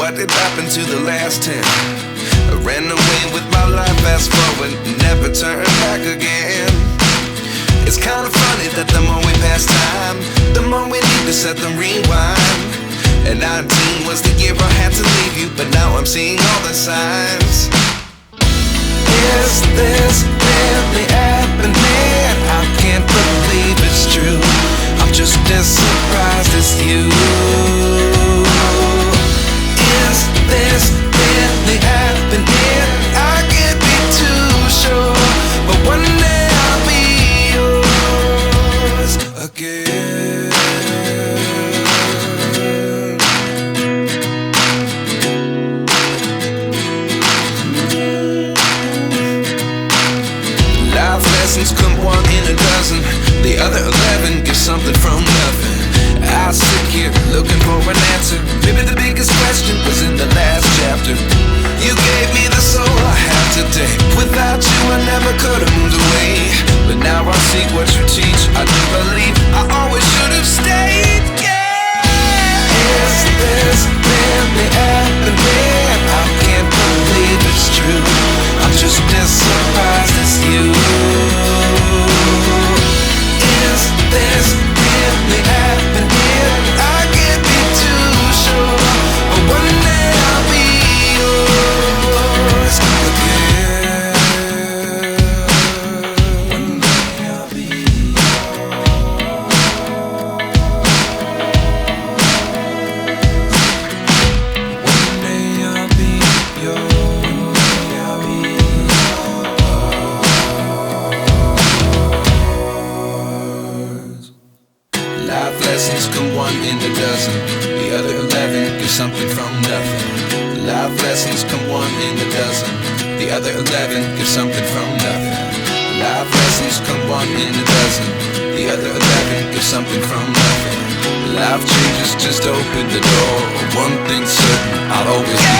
what did happen to the last 10? I ran away with my life, fast forward, never turn back again. It's kind of funny that the more we pass time, the more we need to set them rewind. And 19 was the year I had to leave you, but now I'm seeing all the signs. Is this really happening? I can't believe it's true. I'm just as surprised as you. Is this really happening? I can't be too sure, but one day I'll be yours again. Life lessons come one in a dozen. The other 11 get something from nothing. I sit here looking for an answer. Maybe the biggest question was in the last chapter. You gave me the soul I have today. Without you I never could have moved away. But now I see what you teach. I do believe I always should have stayed. Yeah. Is this really happening? I can't believe it's true. I'm just as surprised as you. Is this really happening? I can't be too sure, but one day I'll be yours again. One day I'll be yours. One day I'll be yours. One day I'll be yours. Life lessons come one in a dozen. The other 11 give something from nothing. Life lessons come one in a dozen. The other 11 give something from nothing. Life lessons come one in a dozen. The other 11 give something from nothing. Life changes just open the door. One thing's certain, I'll always be